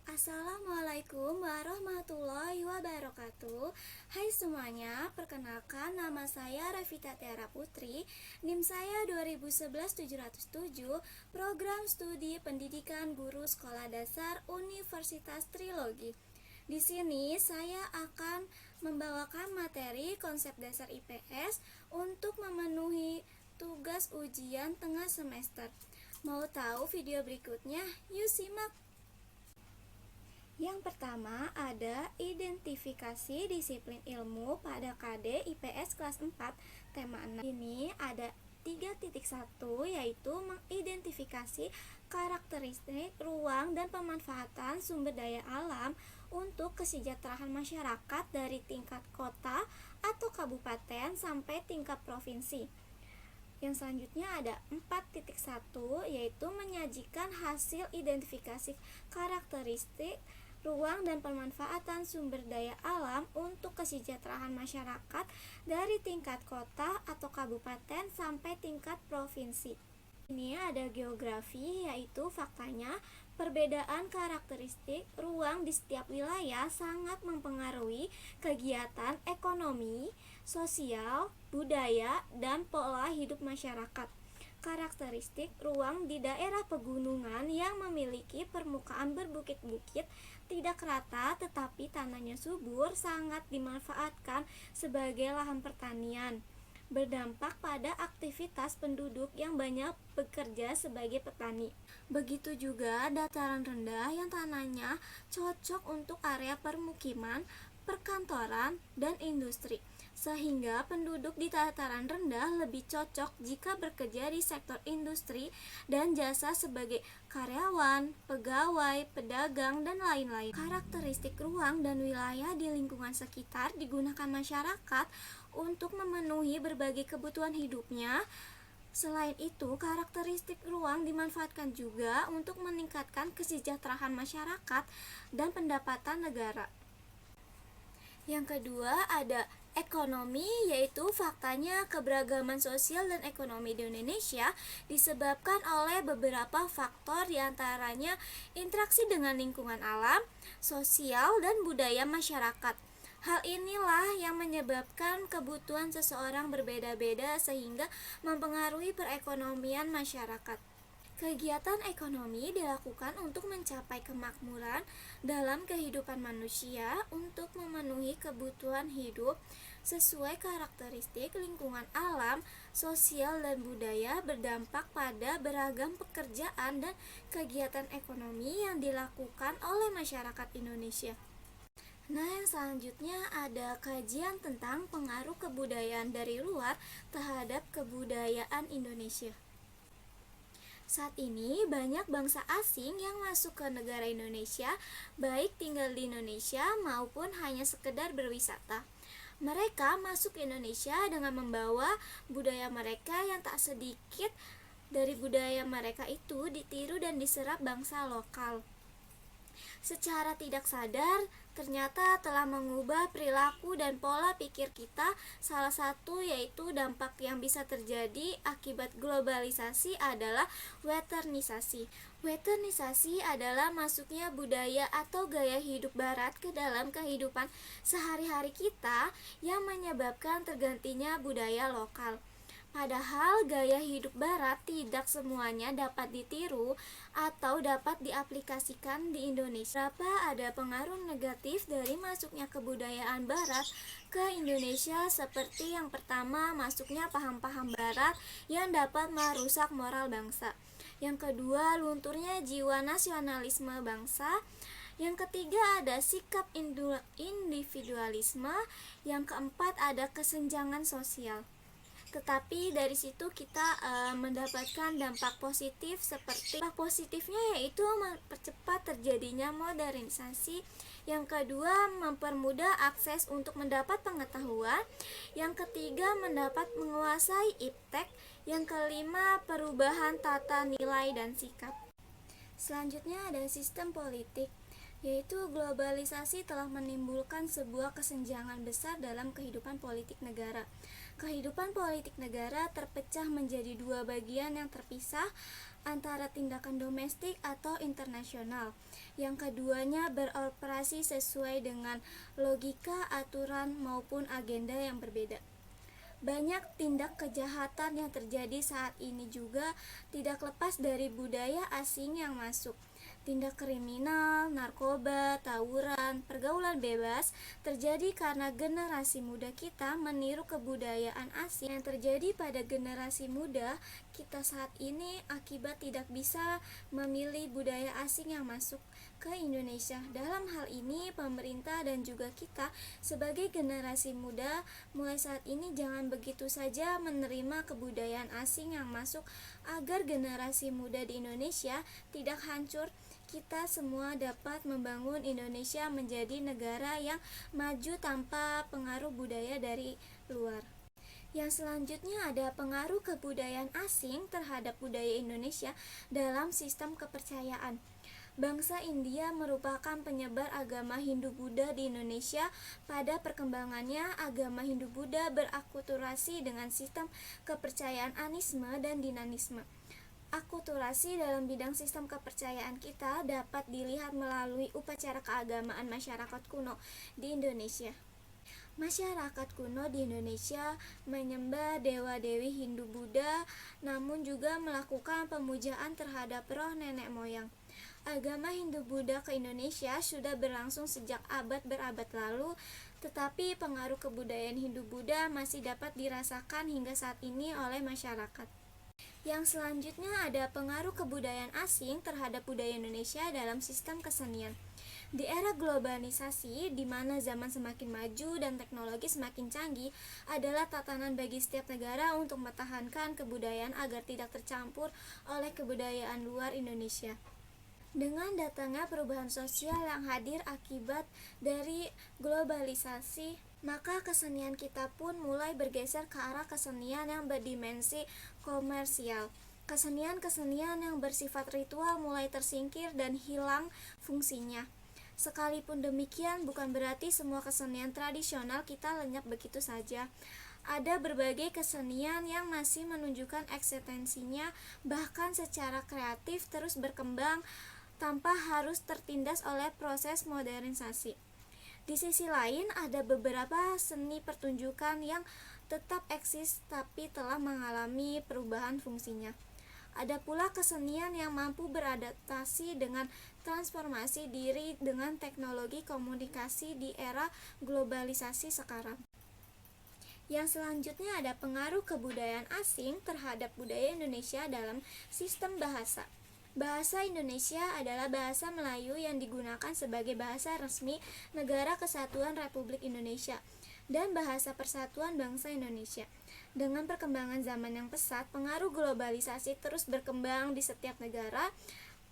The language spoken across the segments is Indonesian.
Assalamualaikum warahmatullahi wabarakatuh. Hai semuanya, perkenalkan nama saya Revita Tiara Putri. NIM saya 2011-707, Program Studi Pendidikan Guru Sekolah Dasar Universitas Trilogi. Di sini saya akan membawakan materi konsep dasar IPS untuk memenuhi tugas ujian tengah semester. Mau tahu video berikutnya? Yuk simak. Yang pertama ada identifikasi disiplin ilmu pada KD IPS kelas 4 tema 6. Ini ada 3.1 yaitu mengidentifikasi karakteristik ruang dan pemanfaatan sumber daya alam untuk kesejahteraan masyarakat dari tingkat kota atau kabupaten sampai tingkat provinsi. Yang selanjutnya ada 4.1 yaitu menyajikan hasil identifikasi karakteristik ruang dan pemanfaatan sumber daya alam untuk kesejahteraan masyarakat dari tingkat kota atau kabupaten sampai tingkat provinsi. Ini ada geografi, yaitu faktanya perbedaan karakteristik ruang di setiap wilayah sangat mempengaruhi kegiatan ekonomi, sosial, budaya, dan pola hidup masyarakat. Karakteristik ruang di daerah pegunungan yang memiliki permukaan berbukit-bukit tidak rata tetapi tanahnya subur sangat dimanfaatkan sebagai lahan pertanian, berdampak pada aktivitas penduduk yang banyak bekerja sebagai petani. Begitu juga dataran rendah yang tanahnya cocok untuk area permukiman, perkantoran, dan industri, sehingga penduduk di dataran rendah lebih cocok jika bekerja di sektor industri dan jasa sebagai karyawan, pegawai, pedagang, dan lain-lain. Karakteristik ruang dan wilayah di lingkungan sekitar digunakan masyarakat untuk memenuhi berbagai kebutuhan hidupnya. Selain itu, karakteristik ruang dimanfaatkan juga untuk meningkatkan kesejahteraan masyarakat dan pendapatan negara. Yang kedua ada ekonomi, yaitu faktanya keberagaman sosial dan ekonomi di Indonesia disebabkan oleh beberapa faktor, diantaranya interaksi dengan lingkungan alam, sosial, dan budaya masyarakat. Hal inilah yang menyebabkan kebutuhan seseorang berbeda-beda sehingga mempengaruhi perekonomian masyarakat. Kegiatan ekonomi dilakukan untuk mencapai kemakmuran dalam kehidupan manusia untuk memenuhi kebutuhan hidup sesuai karakteristik lingkungan alam, sosial, dan budaya, berdampak pada beragam pekerjaan dan kegiatan ekonomi yang dilakukan oleh masyarakat Indonesia. Nah, yang selanjutnya ada kajian tentang pengaruh kebudayaan dari luar terhadap kebudayaan Indonesia. Saat ini banyak bangsa asing yang masuk ke negara Indonesia, baik tinggal di Indonesia maupun hanya sekedar berwisata. Mereka masuk ke Indonesia dengan membawa budaya mereka yang tak sedikit dari budaya mereka itu ditiru dan diserap bangsa lokal. Secara tidak sadar, ternyata telah mengubah perilaku dan pola pikir kita. Salah satu yaitu dampak yang bisa terjadi akibat globalisasi adalah westernisasi. Westernisasi adalah masuknya budaya atau gaya hidup barat ke dalam kehidupan sehari-hari kita yang menyebabkan tergantinya budaya lokal. Padahal gaya hidup barat tidak semuanya dapat ditiru atau dapat diaplikasikan di Indonesia. Ada pengaruh negatif dari masuknya kebudayaan barat ke Indonesia, seperti yang pertama, masuknya paham-paham barat yang dapat merusak moral bangsa. Yang kedua, lunturnya jiwa nasionalisme bangsa. Yang ketiga ada sikap individualisme. Yang keempat ada kesenjangan sosial. Tetapi dari situ kita mendapatkan dampak positif, seperti dampak positifnya yaitu mempercepat terjadinya modernisasi. Yang kedua, mempermudah akses untuk mendapat pengetahuan. Yang ketiga, mendapat menguasai iptek. Yang kelima, perubahan tata nilai dan sikap. Selanjutnya ada sistem politik, yaitu globalisasi telah menimbulkan sebuah kesenjangan besar dalam kehidupan politik negara. Kehidupan politik negara terpecah menjadi dua bagian yang terpisah antara tindakan domestik atau internasional. Yang keduanya beroperasi sesuai dengan logika, aturan, maupun agenda yang berbeda. Banyak tindak kejahatan yang terjadi saat ini juga tidak lepas dari budaya asing yang masuk. Tindak kriminal, narkoba, tawuran, pergaulan bebas terjadi karena generasi muda kita meniru kebudayaan asing. Yang terjadi pada generasi muda kita saat ini akibat tidak bisa memilih budaya asing yang masuk ke Indonesia. Dalam hal ini pemerintah dan juga kita sebagai generasi muda mulai saat ini jangan begitu saja menerima kebudayaan asing yang masuk agar generasi muda di Indonesia tidak hancur. Kita semua dapat membangun Indonesia menjadi negara yang maju tanpa pengaruh budaya dari luar. Yang selanjutnya ada pengaruh kebudayaan asing terhadap budaya Indonesia dalam sistem kepercayaan. Bangsa India merupakan penyebar agama Hindu-Buddha di Indonesia. Pada perkembangannya, agama Hindu-Buddha berakulturasi dengan sistem kepercayaan anisme dan dinanisme. Akulturasi dalam bidang sistem kepercayaan kita dapat dilihat melalui upacara keagamaan masyarakat kuno di Indonesia. Masyarakat kuno di Indonesia menyembah dewa-dewi Hindu-Buddha, namun juga melakukan pemujaan terhadap roh nenek moyang. Agama Hindu-Buddha ke Indonesia sudah berlangsung sejak abad berabad lalu, tetapi pengaruh kebudayaan Hindu-Buddha masih dapat dirasakan hingga saat ini oleh masyarakat. Yang selanjutnya ada pengaruh kebudayaan asing terhadap budaya Indonesia dalam sistem kesenian. Di era globalisasi, di mana zaman semakin maju dan teknologi semakin canggih, adalah tatanan bagi setiap negara untuk mempertahankan kebudayaan agar tidak tercampur oleh kebudayaan luar Indonesia. Dengan datangnya perubahan sosial yang hadir akibat dari globalisasi, maka kesenian kita pun mulai bergeser ke arah kesenian yang berdimensi komersial. Kesenian-kesenian yang bersifat ritual mulai tersingkir dan hilang fungsinya. Sekalipun demikian, bukan berarti semua kesenian tradisional kita lenyap begitu saja. Ada berbagai kesenian yang masih menunjukkan eksistensinya, bahkan secara kreatif terus berkembang tanpa harus tertindas oleh proses modernisasi. Di sisi lain, ada beberapa seni pertunjukan yang tetap eksis tapi telah mengalami perubahan fungsinya. Ada pula kesenian yang mampu beradaptasi dengan transformasi diri dengan teknologi komunikasi di era globalisasi sekarang. Yang selanjutnya ada pengaruh kebudayaan asing terhadap budaya Indonesia dalam sistem bahasa. Bahasa Indonesia adalah bahasa Melayu yang digunakan sebagai bahasa resmi Negara Kesatuan Republik Indonesia dan bahasa persatuan bangsa Indonesia. Dengan perkembangan zaman yang pesat, pengaruh globalisasi terus berkembang di setiap negara,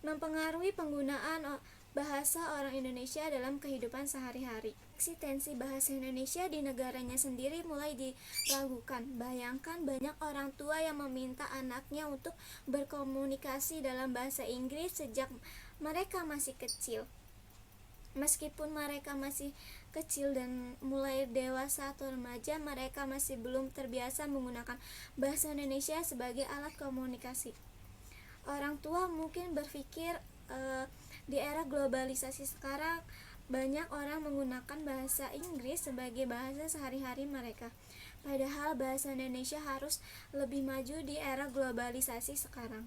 mempengaruhi penggunaan bahasa orang Indonesia dalam kehidupan sehari-hari. Eksistensi bahasa Indonesia di negaranya sendiri mulai diragukan. Bayangkan banyak orang tua yang meminta anaknya untuk berkomunikasi dalam bahasa Inggris sejak mereka masih kecil. Meskipun mereka masih kecil dan mulai dewasa atau remaja, mereka masih belum terbiasa menggunakan bahasa Indonesia sebagai alat komunikasi. Orang tua mungkin berpikir di era globalisasi sekarang banyak orang menggunakan bahasa Inggris sebagai bahasa sehari-hari mereka. Padahal bahasa Indonesia harus lebih maju di era globalisasi sekarang.